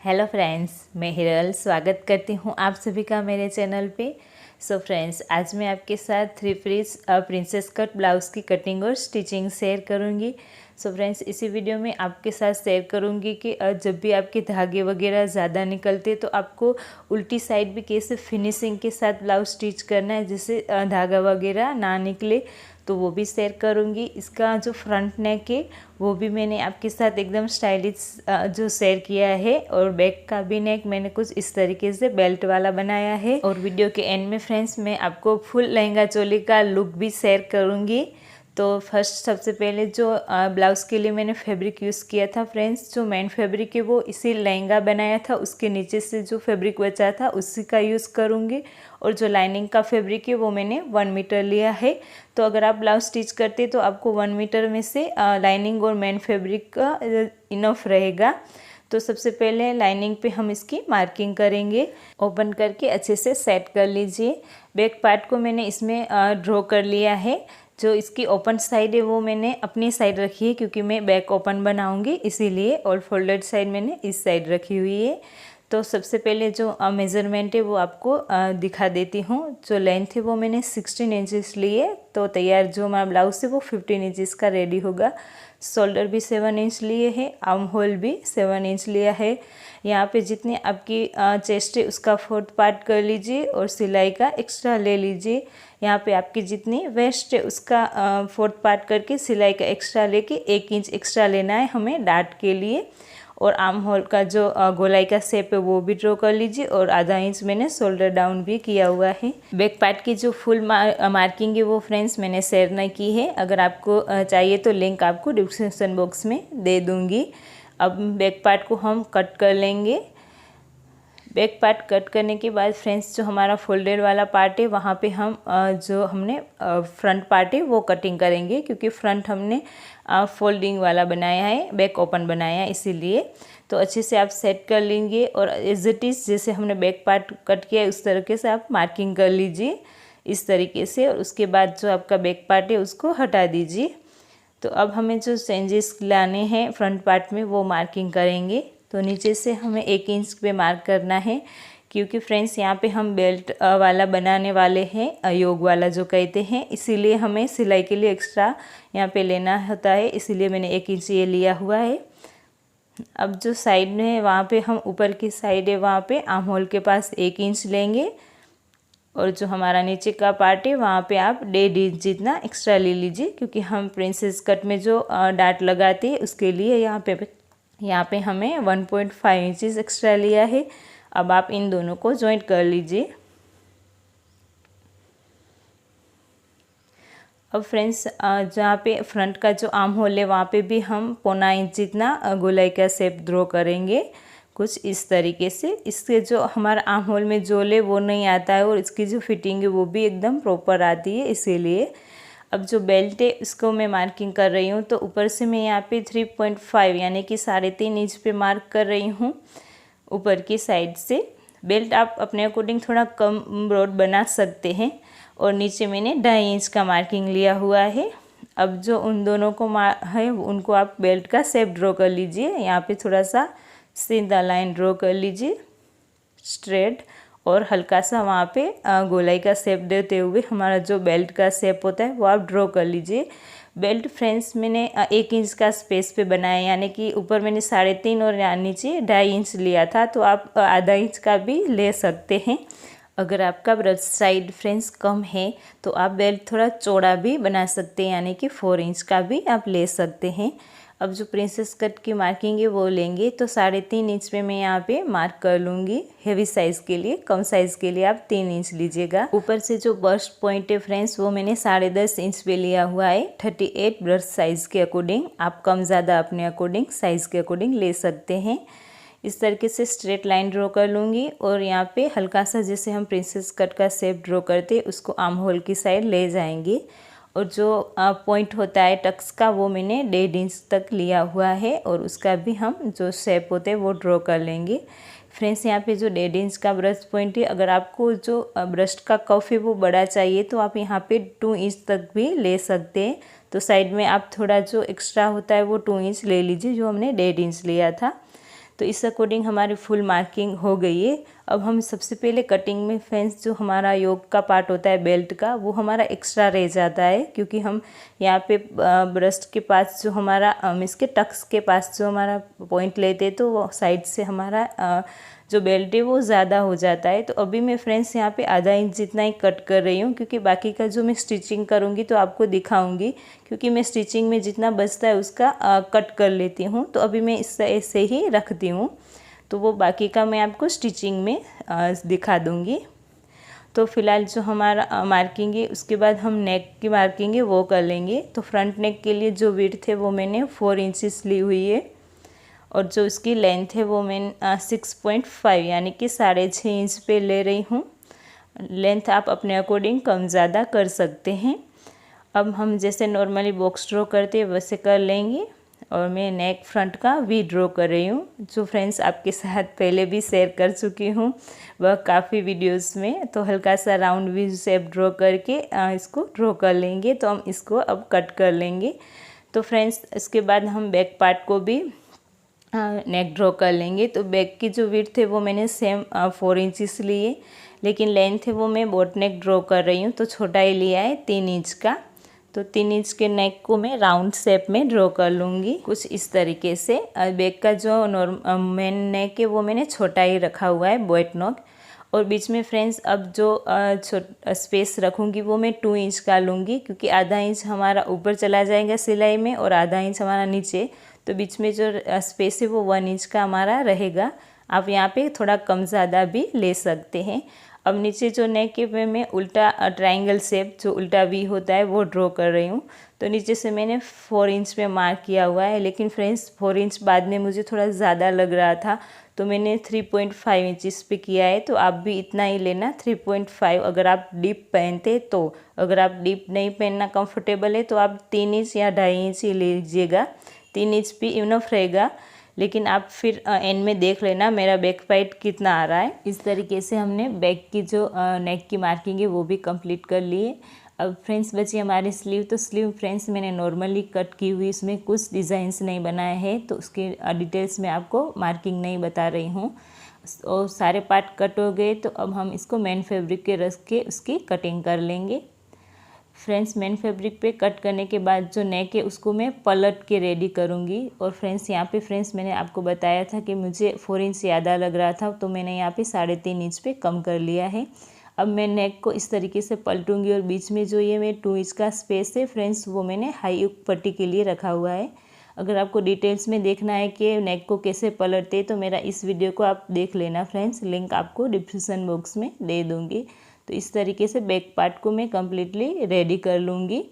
Hello friends, मैं हिरल स्वागत करती हूँ आप सभी का मेरे चैनल पे। सो फ्रेंड्स, आज मैं आपके साथ 3 पीस प्रिंसेस कट ब्लाउज़ की कटिंग और स्टिचिंग शेयर करूँगी। सो फ्रेंड्स, इसी वीडियो में आपके साथ शेयर करूँगी कि जब भी आपके धागे वगैरह ज़्यादा निकलते तो आपको उल्टी साइड भी कैसे फिनिशिंग के साथ ब्लाउज स्टिच करना है जिससे धागा वगैरह ना निकले, तो वो भी शेयर करूँगी। इसका जो फ्रंट नेक है वो भी मैंने आपके साथ एकदम स्टाइलिश जो शेयर किया है, और बैक का भी नेक मैंने कुछ इस तरीके से बेल्ट वाला बनाया है। और वीडियो के एंड में फ्रेंड्स मैं आपको फुल लहंगा चोली का लुक भी शेयर करूँगी। तो फर्स्ट सबसे पहले जो ब्लाउज़ के लिए मैंने फैब्रिक यूज़ किया था फ्रेंड्स, जो मेन फैब्रिक है वो इसी लहंगा बनाया था, उसके नीचे से जो फैब्रिक बचा था उसी का यूज़ करूँगी। और जो लाइनिंग का फैब्रिक है वो मैंने 1 मीटर लिया है। तो अगर आप ब्लाउज स्टिच करते तो आपको 1 मीटर में से लाइनिंग और मेन फैब्रिक का इनफ रहेगा। तो सबसे पहले लाइनिंग पे हम इसकी मार्किंग करेंगे। ओपन करके अच्छे से सेट कर लीजिए। बैक पार्ट को मैंने इसमें ड्रॉ कर लिया है। जो इसकी ओपन साइड है वो मैंने अपनी साइड रखी है क्योंकि मैं बैक ओपन बनाऊंगी इसीलिए, और फोल्डेड साइड मैंने इस साइड रखी हुई है। तो सबसे पहले जो मेज़रमेंट है वो आपको दिखा देती हूँ। जो लेंथ है वो मैंने 16 इंचेस लिए, तो तैयार जो हमारा ब्लाउज है वो 15 इंचेस का रेडी होगा। शोल्डर भी 7 इंच लिए है, आर्म होल भी 7 इंच लिया है। यहाँ पे जितनी आपकी चेस्ट है उसका 4th पार्ट कर लीजिए और सिलाई का एक्स्ट्रा ले लीजिए। यहाँ पे आपकी जितनी वेस्ट है उसका 4th पार्ट करके सिलाई का एक्स्ट्रा लेके 1 इंच एक्स्ट्रा लेना है हमें डार्ट के लिए। और आर्म होल का जो गोलाई का शेप है वो भी ड्रॉ कर लीजिए, और आधा इंच मैंने शोल्डर डाउन भी किया हुआ है। बैक पार्ट की जो फुल मार्किंग है वो फ्रेंड्स मैंने शेयर नहीं की है, अगर आपको चाहिए तो लिंक आपको डिस्क्रिप्शन बॉक्स में दे दूँगी। अब बैक पार्ट को हम कट कर लेंगे। बैक पार्ट कट करने के बाद फ्रेंड्स जो हमारा फोल्डेड वाला पार्ट है वहाँ पे हम जो हमने फ्रंट पार्ट है वो कटिंग करेंगे, क्योंकि फ्रंट हमने फोल्डिंग वाला बनाया है, बैक ओपन बनाया है इसीलिए। तो अच्छे से आप सेट कर लेंगे और एज इट इज़ जैसे हमने बैक पार्ट कट किया है उस तरीके से आप मार्किंग कर लीजिए इस तरीके से, और उसके बाद जो आपका बैक पार्ट है उसको हटा दीजिए। तो अब हमें जो चेंजेस लाने हैं फ्रंट पार्ट में वो मार्किंग करेंगे। तो नीचे से हमें 1 इंच पे मार्क करना है, क्योंकि फ्रेंड्स यहाँ पे हम बेल्ट वाला बनाने वाले हैं, योग वाला जो कहते हैं, इसीलिए हमें सिलाई के लिए एक्स्ट्रा यहाँ पे लेना होता है, इसीलिए मैंने 1 इंच ये लिया हुआ है। अब जो साइड में है वहाँ पे हम ऊपर की साइड है वहाँ पे आर्म होल के पास 1 इंच लेंगे, और जो हमारा नीचे का पार्ट है वहाँ पे आप 1.5 इंच जितना एक्स्ट्रा ले लीजिए, क्योंकि हम प्रिंसेस कट में जो डार्ट लगाते हैं उसके लिए यहाँ पे हमें 1.5 इंचेस एक्स्ट्रा लिया है। अब आप इन दोनों को जॉइंट कर लीजिए। अब फ्रेंड्स जहाँ पे फ्रंट का जो आर्म होल है वहाँ पे भी हम 1.25 इंच जितना गोलाई का शेप ड्रॉ करेंगे कुछ इस तरीके से। इससे जो हमारा आर्म होल में जोल है वो नहीं आता है, और इसकी जो फिटिंग है वो भी एकदम प्रॉपर आती है इसीलिए। अब जो बेल्ट है उसको मैं मार्किंग कर रही हूँ, तो ऊपर से मैं यहाँ पे 3.5 यानी कि 3.5 इंच पे मार्क कर रही हूँ ऊपर की साइड से। बेल्ट आप अपने अकॉर्डिंग थोड़ा कम ब्रॉड बना सकते हैं, और नीचे मैंने 2.5 इंच का मार्किंग लिया हुआ है। अब जो उन दोनों को है उनको आप बेल्ट का शेप ड्रॉ कर लीजिए। यहाँ पे थोड़ा सा सीधा लाइन ड्रॉ कर लीजिए स्ट्रेट, और हल्का सा वहाँ पे गोलाई का शेप देते हुए हमारा जो बेल्ट का शेप होता है वो आप ड्रॉ कर लीजिए। बेल्ट फ्रेंड्स मैंने 1 इंच का स्पेस पे बनाया, यानी कि ऊपर मैंने 3.5 और नीचे 2.5 इंच लिया था, तो आप आधा इंच का भी ले सकते हैं। अगर आपका ब्रस्ट साइड फ्रेंड्स कम है तो आप बेल्ट थोड़ा चौड़ा भी बना सकते हैं, यानी कि 4 इंच का भी आप ले सकते हैं। अब जो प्रिंसेस कट की मार्किंग है वो लेंगे, तो 3.5 इंच पे मैं यहाँ पे मार्क कर लूँगी हेवी साइज़ के लिए। कम साइज़ के लिए आप 3 इंच लीजिएगा। ऊपर से जो बस्ट पॉइंट है फ्रेंड्स वो मैंने 10.5 इंच पे लिया हुआ है 38 ब्रस्ट साइज़ के अकॉर्डिंग। आप कम ज़्यादा अपने अकॉर्डिंग साइज़ के अकॉर्डिंग ले सकते हैं। इस तरीके से स्ट्रेट लाइन ड्रॉ कर लूँगी, और यहाँ पे हल्का सा जैसे हम प्रिंसेस कट का शेप ड्रॉ करते हैं उसको आर्म होल की साइड ले जाएंगे, और जो पॉइंट होता है टक्स का वो मैंने 1.5 इंच तक लिया हुआ है, और उसका भी हम जो शेप होते हैं वो ड्रॉ कर लेंगे। फ्रेंड्स यहाँ पे जो 1.5 इंच का ब्रस्ट पॉइंट है, अगर आपको जो ब्रस्ट का कफ है वो बड़ा चाहिए तो आप यहाँ पे 2 इंच तक भी ले सकते हैं। तो साइड में आप थोड़ा जो एक्स्ट्रा होता है वो 2 इंच ले लीजिए, जो हमने 1.5 इंच लिया था। तो इस अकॉर्डिंग हमारी फुल मार्किंग हो गई है। अब हम सबसे पहले कटिंग में फ्रेंड्स जो हमारा योक का पार्ट होता है बेल्ट का, वो हमारा एक्स्ट्रा रह जाता है, क्योंकि हम यहाँ पे ब्रेस्ट के पास जो हमारा इसके टक्स के पास जो हमारा पॉइंट लेते हैं, तो वो साइड से हमारा जो बेल्ट है वो ज़्यादा हो जाता है। तो अभी मैं फ्रेंड्स यहाँ पे आधा इंच जितना ही कट कर रही हूँ, क्योंकि बाकी का जो मैं स्टिचिंग करूँगी तो आपको दिखाऊंगी, क्योंकि मैं स्टिचिंग में जितना बचता है उसका कट कर लेती हूँ। तो अभी मैं इससे ऐसे ही रखती हूँ, तो वो बाकी का मैं आपको स्टिचिंग में दिखा दूँगी। तो फिलहाल जो हमारा मार्किंग है, उसके बाद हम नेक की मार्किंग है वो कर लेंगे। तो फ्रंट नेक के लिए जो विड्थ है वो मैंने 4 इंचेस ली हुई है, और जो इसकी लेंथ है वो मैं 6.5 यानी कि 6.5 इंच पे ले रही हूँ। लेंथ आप अपने अकॉर्डिंग कम ज़्यादा कर सकते हैं। अब हम जैसे नॉर्मली बॉक्स ड्रॉ करते हैं वैसे कर लेंगे, और मैं नेक फ्रंट का वी ड्रॉ कर रही हूँ, जो फ्रेंड्स आपके साथ पहले भी शेयर कर चुकी हूँ वह काफ़ी वीडियोस में। तो हल्का सा राउंड वी शेप ड्रॉ करके इसको ड्रॉ कर लेंगे। तो हम इसको अब कट कर लेंगे। तो फ्रेंड्स इसके बाद हम बैक पार्ट को भी नेक ड्रॉ कर लेंगे। तो बैक की जो विड्थ है वो मैंने सेम 4 इंचेस लिए, लेकिन लेंथ है वो मैं बोट नेक ड्रॉ कर रही हूँ, तो छोटा ही लिया है 3 इंच का। तो 3 इंच के नेक को मैं राउंड शेप में ड्रॉ कर लूँगी कुछ इस तरीके से। बैक का जो मेन नेक है वो मैंने छोटा ही रखा हुआ है बोट नेक। और बीच में फ्रेंड्स अब जो स्पेस रखूँगी वो मैं 2 इंच का लूँगी, क्योंकि आधा इंच हमारा ऊपर चला जाएगा सिलाई में और आधा इंच हमारा नीचे। तो बीच में जो स्पेस है वो 1 इंच का हमारा रहेगा। आप यहाँ पे थोड़ा कम ज़्यादा भी ले सकते हैं। अब नीचे जो नेक है मैं उल्टा ट्रायंगल शेप जो उल्टा वी होता है वो ड्रॉ कर रही हूँ। तो नीचे से मैंने 4 इंच पे मार्क किया हुआ है, लेकिन फ्रेंड्स 4 इंच बाद में मुझे थोड़ा ज़्यादा लग रहा था, तो मैंने 3.5 इंचेस पे किया है। तो आप भी इतना ही लेना 3.5, अगर आप डीप पहनते तो। अगर आप डीप नहीं पहनना कंफर्टेबल है तो आप 3 इंच या 2.5 इंच ही लीजिएगा, 3 इंच भी इनफ रहेगा। लेकिन आप फिर एंड में देख लेना मेरा बैक पार्ट कितना आ रहा है। इस तरीके से हमने बैक की जो नेक की मार्किंग है वो भी कंप्लीट कर ली है। अब फ्रेंड्स बची हमारी स्लीव। तो स्लीव फ्रेंड्स मैंने नॉर्मली कट की हुई, इसमें कुछ डिज़ाइंस नहीं बनाए हैं, तो उसके डिटेल्स में आपको मार्किंग नहीं बता रही हूँ। और सारे पार्ट कट हो गए, तो अब हम इसको मेन फैब्रिक के रख के उसकी कटिंग कर लेंगे। फ्रेंड्स मेन फैब्रिक पे कट करने के बाद जो नेक है उसको मैं पलट के रेडी करूँगी। और फ्रेंड्स यहाँ पे फ्रेंड्स मैंने आपको बताया था कि मुझे 4 इंच ज़्यादा लग रहा था, तो मैंने यहाँ पे 3.5 इंच पे कम कर लिया है। अब मैं नेक को इस तरीके से पलटूंगी, और बीच में जो ये मैं 2 इंच का स्पेस है फ्रेंड्स वो मैंने हाई हुक पट्टी के लिए रखा हुआ है। अगर आपको डिटेल्स में देखना है कि नेक को कैसे पलटते, तो मेरा इस वीडियो को आप देख लेना फ्रेंड्स, लिंक आपको डिस्क्रिप्शन बॉक्स में दे दूँगी। तो इस तरीके से बैक पार्ट को मैं कम्प्लीटली रेडी कर लूँगी।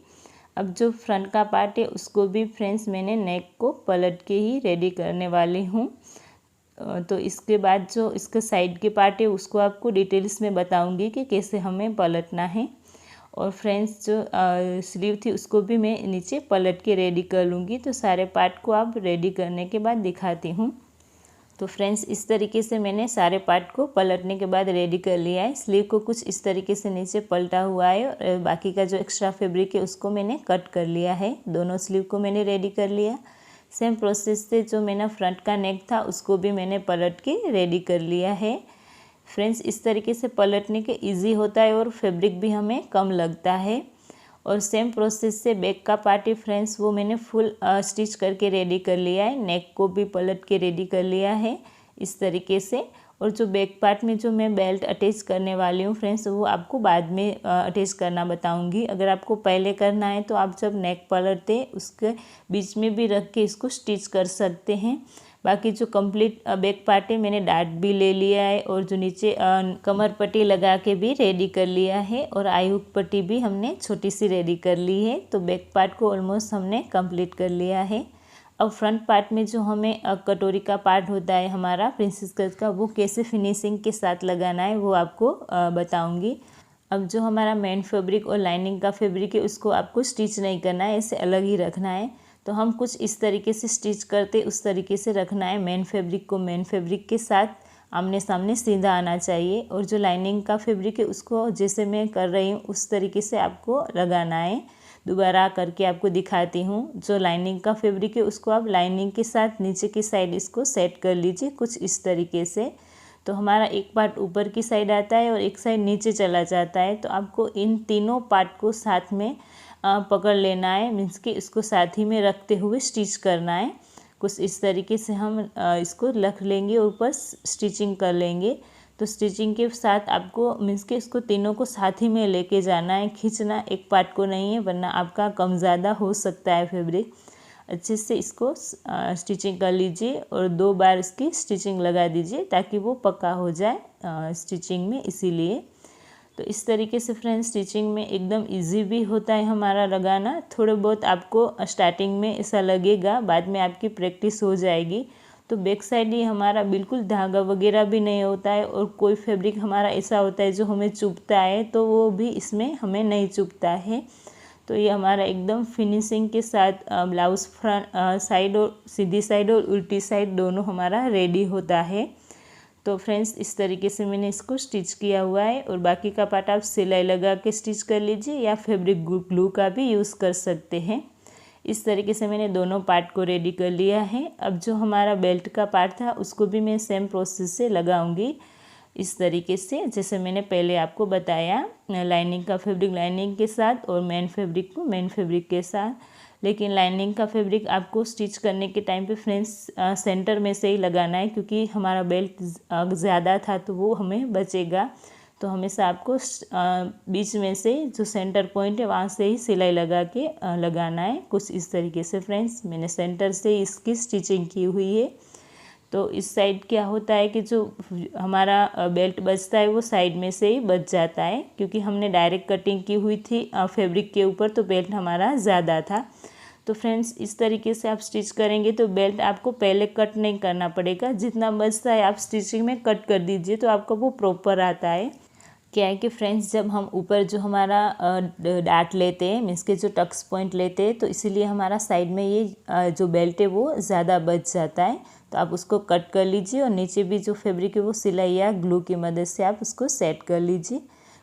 अब जो फ्रंट का पार्ट है उसको भी फ्रेंड्स मैंने नेक को पलट के ही रेडी करने वाली हूँ। तो इसके बाद जो इसका साइड के पार्ट है उसको आपको डिटेल्स में बताऊंगी कि कैसे हमें पलटना है। और फ्रेंड्स जो स्लीव थी उसको भी मैं नीचे पलट के रेडी कर लूँगी। तो सारे पार्ट को आप रेडी करने के बाद दिखाती हूँ। तो फ्रेंड्स इस तरीके से मैंने सारे पार्ट को पलटने के बाद रेडी कर लिया है। स्लीव को कुछ इस तरीके से नीचे पलटा हुआ है, और बाकी का जो एक्स्ट्रा फैब्रिक है उसको मैंने कट कर लिया है। दोनों स्लीव को मैंने रेडी कर लिया। सेम प्रोसेस से जो मैंने फ्रंट का नेक था उसको भी मैंने पलट के रेडी कर लिया है। फ्रेंड्स इस तरीके से पलटने के इजी होता है और फैब्रिक भी हमें कम लगता है। और सेम प्रोसेस से बैक का पार्ट है फ्रेंड्स वो मैंने फुल स्टिच करके रेडी कर लिया है। नेक को भी पलट के रेडी कर लिया है इस तरीके से। और जो बैक पार्ट में जो मैं बेल्ट अटैच करने वाली हूँ फ्रेंड्स वो आपको बाद में अटैच करना बताऊँगी। अगर आपको पहले करना है तो आप जब नेक पलटते उसके बीच में भी रख के इसको स्टिच कर सकते हैं। बाकी जो कंप्लीट बैक पार्ट है मैंने डार्ट भी ले लिया है, और जो नीचे कमर पट्टी लगा के भी रेडी कर लिया है, और आई हुक पट्टी भी हमने छोटी सी रेडी कर ली है। तो बैक पार्ट को ऑलमोस्ट हमने कंप्लीट कर लिया है। अब फ्रंट पार्ट में जो हमें कटोरी का पार्ट होता है हमारा प्रिंसेस कट का, वो कैसे फिनिशिंग के साथ लगाना है वो आपको बताऊँगी। अब जो हमारा मेन फैब्रिक और लाइनिंग का फैब्रिक है उसको आपको स्टिच नहीं करना है, इसे अलग ही रखना है। तो हम कुछ इस तरीके से स्टिच करते उस तरीके से रखना है। मेन फैब्रिक को मेन फैब्रिक के साथ आमने सामने सीधा आना चाहिए, और जो लाइनिंग का फैब्रिक है उसको जैसे मैं कर रही हूँ उस तरीके से आपको लगाना है। दोबारा करके आपको दिखाती हूँ। जो लाइनिंग का फैब्रिक है उसको आप लाइनिंग के साथ नीचे की साइड इसको सेट कर लीजिए कुछ इस तरीके से। तो हमारा एक पार्ट ऊपर की साइड आता है और एक साइड नीचे चला जाता है। तो आपको इन तीनों पार्ट को साथ में पकड़ लेना है, मीन्स कि इसको साथ ही में रखते हुए स्टिच करना है। कुछ इस तरीके से हम इसको रख लेंगे और ऊपर स्टिचिंग कर लेंगे। तो स्टिचिंग के साथ आपको मीन्स कि इसको तीनों को साथ ही में लेके जाना है, खींचना एक पार्ट को नहीं है, वरना आपका कम ज़्यादा हो सकता है फैब्रिक। अच्छे से इसको स्टिचिंग कर लीजिए और 2 बार इसकी स्टिचिंग लगा दीजिए ताकि वो पक्का हो जाए स्टिचिंग में, इसीलिए। तो इस तरीके से फ्रेंड्स स्टिचिंग में एकदम इजी भी होता है हमारा लगाना। थोड़े बहुत आपको स्टार्टिंग में ऐसा लगेगा, बाद में आपकी प्रैक्टिस हो जाएगी। तो बैक साइड ये हमारा बिल्कुल धागा वगैरह भी नहीं होता है और कोई फैब्रिक हमारा ऐसा होता है जो हमें चुभता है, तो वो भी इसमें हमें नहीं चुभता है। तो ये हमारा एकदम फिनिशिंग के साथ ब्लाउज फ्रंट साइड और सीधी साइड और उल्टी साइड दोनों हमारा रेडी होता है। तो फ्रेंड्स इस तरीके से मैंने इसको स्टिच किया हुआ है और बाकी का पार्ट आप सिलाई लगा के स्टिच कर लीजिए या फैब्रिक ग्लू का भी यूज़ कर सकते हैं। इस तरीके से मैंने दोनों पार्ट को रेडी कर लिया है। अब जो हमारा बेल्ट का पार्ट था उसको भी मैं सेम प्रोसेस से लगाऊंगी इस तरीके से, जैसे मैंने पहले आपको बताया। लाइनिंग का फैब्रिक लाइनिंग के साथ और मेन फैब्रिक को मेन फैब्रिक के साथ। लेकिन लाइनिंग का फैब्रिक आपको स्टिच करने के टाइम पे फ्रेंड्स सेंटर में से ही लगाना है, क्योंकि हमारा बेल्ट ज़्यादा था तो वो हमें बचेगा। तो हमेशा आपको बीच में से जो सेंटर पॉइंट है वहाँ से ही सिलाई लगा के लगाना है। कुछ इस तरीके से फ्रेंड्स मैंने सेंटर से इसकी स्टिचिंग की हुई है। तो इस साइड क्या होता है कि जो हमारा बेल्ट बचता है वो साइड में से ही बच जाता है, क्योंकि हमने डायरेक्ट कटिंग की हुई थी फैब्रिक के ऊपर, तो बेल्ट हमारा ज़्यादा था। तो फ्रेंड्स इस तरीके से आप स्टिच करेंगे तो बेल्ट आपको पहले कट नहीं करना पड़ेगा, जितना बचता है आप स्टिचिंग में कट कर दीजिए तो आपको वो प्रॉपर आता है। क्या है कि फ्रेंड्स जब हम ऊपर जो हमारा डाट लेते हैं, मीन्स के जो टक्स पॉइंट लेते हैं, तो इसीलिए हमारा साइड में ये जो बेल्ट है वो ज़्यादा बच जाता है। तो आप उसको कट कर लीजिए और नीचे भी जो फैब्रिक है वो सिलाई या ग्लू की मदद से आप उसको सेट कर लीजिए।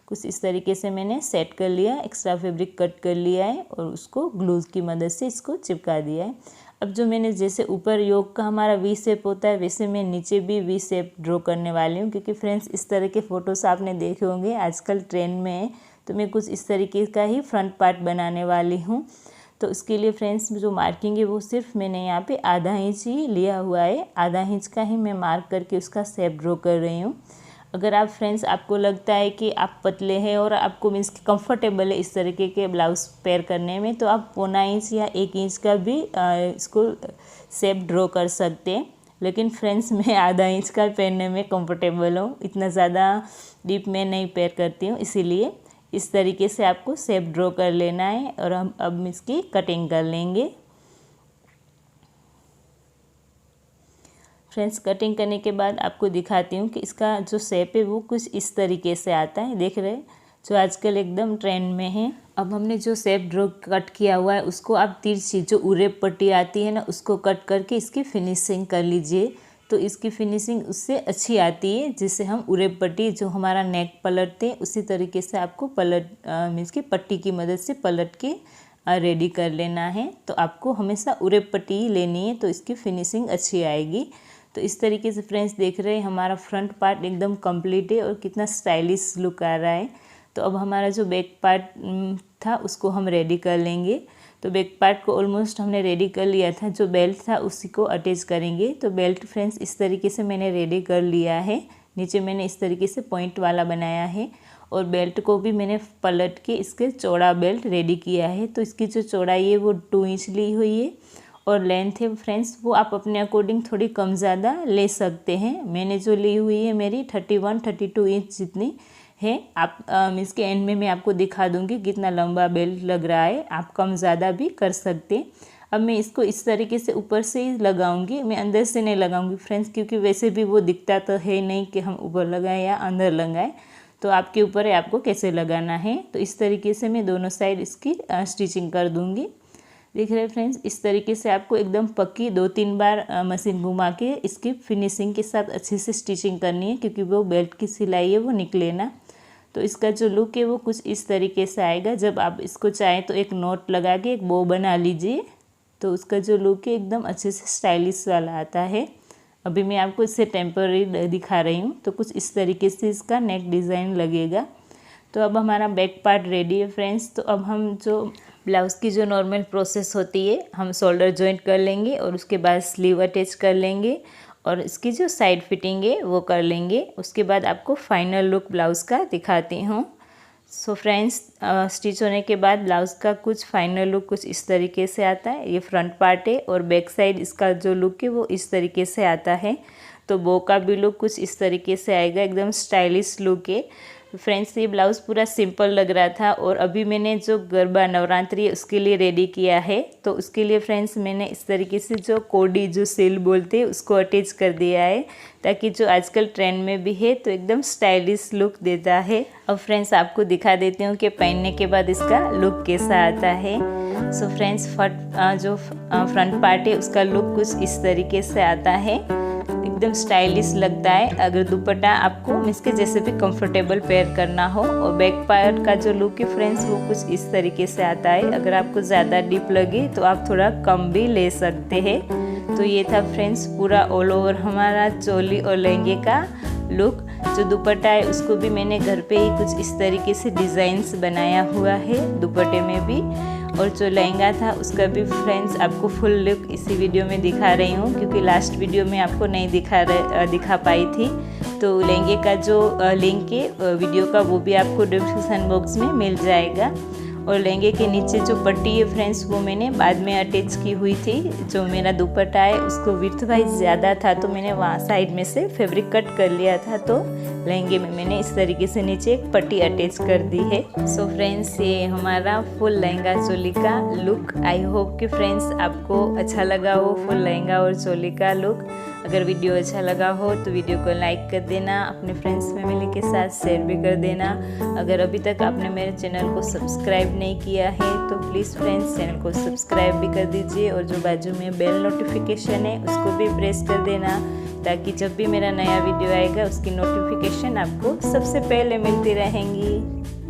कुछ इस तरीके से मैंने सेट कर लिया, एक्स्ट्रा फैब्रिक कट कर लिया है और उसको ग्लू की मदद से इसको चिपका दिया है। अब जो मैंने जैसे ऊपर योक का हमारा वी शेप होता है, वैसे मैं नीचे भी वी शेप ड्रॉ करने वाली हूँ, क्योंकि फ्रेंड्स इस तरह के फ़ोटोज़ आपने देखे होंगे आजकल ट्रेंड में है। तो मैं कुछ इस तरीके का ही फ्रंट पार्ट बनाने वाली हूँ। तो इसके लिए फ्रेंड्स जो मार्किंग है वो सिर्फ मैंने यहाँ पे आधा इंच ही लिया हुआ है, आधा इंच का ही मैं मार्क करके उसका शेप ड्रॉ कर रही हूँ। अगर आप फ्रेंड्स आपको लगता है कि आप पतले हैं और आपको मीन्स कंफर्टेबल है इस तरीके के ब्लाउज पेयर करने में, तो आप 1.25 इंच या 1 इंच का भी इसको शेप ड्रॉ कर सकते हैं। लेकिन फ्रेंड्स मैं आधा इंच का पहनने में कंफर्टेबल हूँ, इतना ज़्यादा डीप में नहीं पेयर करती हूँ, इसीलिए इस तरीके से आपको शेप ड्रॉ कर लेना है और हम अब इसकी कटिंग कर लेंगे। फ्रेंड्स कटिंग करने के बाद आपको दिखाती हूँ कि इसका जो शेप है वो कुछ इस तरीके से आता है, देख रहे हैं, जो आजकल एकदम ट्रेंड में है। अब हमने जो शेप ड्रॉ कट किया हुआ है उसको आप तिरछी जो उरेब पट्टी आती है ना उसको कट करके इसकी फिनिशिंग कर लीजिए। तो इसकी फिनिशिंग उससे अच्छी आती है, जिससे हम उरेब पट्टी जो हमारा नेक पलटते हैं उसी तरीके से आपको पलट मीन्स की पट्टी की मदद से पलट के रेडी कर लेना है। तो आपको हमेशा उरेब पट्टी ही लेनी है, तो इसकी फिनिशिंग अच्छी आएगी। तो इस तरीके से फ्रेंड्स देख रहे हैं हमारा फ्रंट पार्ट एकदम कंप्लीट है और कितना स्टाइलिश लुक आ रहा है। तो अब हमारा जो बैक पार्ट था उसको हम रेडी कर लेंगे। तो बैक पार्ट को ऑलमोस्ट हमने रेडी कर लिया था, जो बेल्ट था उसी को अटैच करेंगे। तो बेल्ट फ्रेंड्स इस तरीके से मैंने रेडी कर लिया है, नीचे मैंने इस तरीके से पॉइंट वाला बनाया है और बेल्ट को भी मैंने पलट के इसके चौड़ा बेल्ट रेडी किया है। तो इसकी जो चौड़ाई है वो 2 इंच ली हुई है और लेंथ है फ्रेंड्स वो आप अपने अकॉर्डिंग थोड़ी कम ज़्यादा ले सकते हैं। मैंने जो ली हुई है मेरी 31-32 इंच जितनी है। आप मीन्स के एंड में मैं आपको दिखा दूंगी कितना लंबा बेल्ट लग रहा है, आप कम ज़्यादा भी कर सकते हैं। अब मैं इसको इस तरीके से ऊपर से ही लगाऊंगी, मैं अंदर से नहीं लगाऊंगी फ्रेंड्स, क्योंकि वैसे भी वो दिखता तो है नहीं कि हम ऊपर लगाएं या अंदर लगाएं, तो आपके ऊपर है आपको कैसे लगाना है। तो इस तरीके से मैं दोनों साइड इसकी स्टिचिंग कर दूंगी। देख रहे हैं फ्रेंड्स इस तरीके से आपको एकदम पक्की 2-3 बार मशीन घुमा के इसकी फिनिशिंग के साथ अच्छे से स्टिचिंग करनी है, क्योंकि वो बेल्ट की सिलाई है वो निकले ना। तो इसका जो लुक है वो कुछ इस तरीके से आएगा। जब आप इसको चाहें तो एक नोट लगा के एक बो बना लीजिए, तो उसका जो लुक है एकदम अच्छे से स्टाइलिश वाला आता है। अभी मैं आपको इससे टेम्पररी दिखा रही हूँ। तो कुछ इस तरीके से इसका नेक डिज़ाइन लगेगा। तो अब हमारा बैक पार्ट रेडी है फ्रेंड्स। तो अब हम जो ब्लाउज़ की जो नॉर्मल प्रोसेस होती है, हम शोल्डर जॉइंट कर लेंगे और उसके बाद स्लीव अटैच कर लेंगे और इसकी जो साइड फिटिंग है वो कर लेंगे। उसके बाद आपको फाइनल लुक ब्लाउज़ का दिखाती हूँ। सो फ्रेंड्स, स्टिच होने के बाद ब्लाउज़ का कुछ फाइनल लुक कुछ इस तरीके से आता है। ये फ्रंट पार्ट है और बैक साइड इसका जो लुक है वो इस तरीके से आता है। तो बो का भी लुक कुछ इस तरीके से आएगा, एकदम स्टाइलिश लुक है। फ्रेंड्स, ये ब्लाउज़ पूरा सिंपल लग रहा था और अभी मैंने जो गरबा नवरात्रि है उसके लिए रेडी किया है। तो उसके लिए फ्रेंड्स मैंने इस तरीके से जो कोडी जो सेल बोलते हैं उसको अटैच कर दिया है, ताकि जो आजकल ट्रेंड में भी है तो एकदम स्टाइलिश लुक देता है। अब फ्रेंड्स आपको दिखा देती हूँ कि पहनने के बाद इसका लुक कैसा आता है। सो फ्रेंड्स, जो फ्रंट पार्ट है उसका लुक कुछ इस तरीके से आता है, एकदम स्टाइलिश लगता है। अगर दुपट्टा आपको इसके जैसे भी कंफर्टेबल पेयर करना हो। और बैक पार्ट का जो लुक है फ्रेंड्स वो कुछ इस तरीके से आता है। अगर आपको ज़्यादा डीप लगे तो आप थोड़ा कम भी ले सकते हैं। तो ये था फ्रेंड्स पूरा ऑल ओवर हमारा चोली और लहंगे का लुक। जो दुपट्टा है उसको भी मैंने घर पे ही कुछ इस तरीके से डिज़ाइंस बनाया हुआ है दुपट्टे में भी। और जो लहंगा था उसका भी फ्रेंड्स आपको फुल लुक इसी वीडियो में दिखा रही हूँ, क्योंकि लास्ट वीडियो में आपको नहीं दिखा पाई थी। तो लहंगे का जो लिंक है वीडियो का वो भी आपको डिस्क्रिप्शन बॉक्स में मिल जाएगा। और लहंगे के नीचे जो पट्टी है फ्रेंड्स वो मैंने बाद में अटैच की हुई थी। जो मेरा दुपट्टा है उसको विड्थ वाइज ज़्यादा था तो मैंने वहाँ साइड में से फैब्रिक कट कर लिया था। तो लहंगे में मैंने इस तरीके से नीचे एक पट्टी अटैच कर दी है। सो फ्रेंड्स, ये हमारा फुल लहंगा चोली का लुक। आई होप कि फ्रेंड्स आपको अच्छा लगा हो फुल लहंगा और चोली का लुक। अगर वीडियो अच्छा लगा हो तो वीडियो को लाइक कर देना, अपने फ्रेंड्स फैमिली के साथ शेयर भी कर देना। अगर अभी तक आपने मेरे चैनल को सब्सक्राइब नहीं किया है तो प्लीज़ फ्रेंड्स चैनल को सब्सक्राइब भी कर दीजिए और जो बाजू में बेल नोटिफिकेशन है उसको भी प्रेस कर देना, ताकि जब भी मेरा नया वीडियो आएगा उसकी नोटिफिकेशन आपको सबसे पहले मिलती रहेंगी।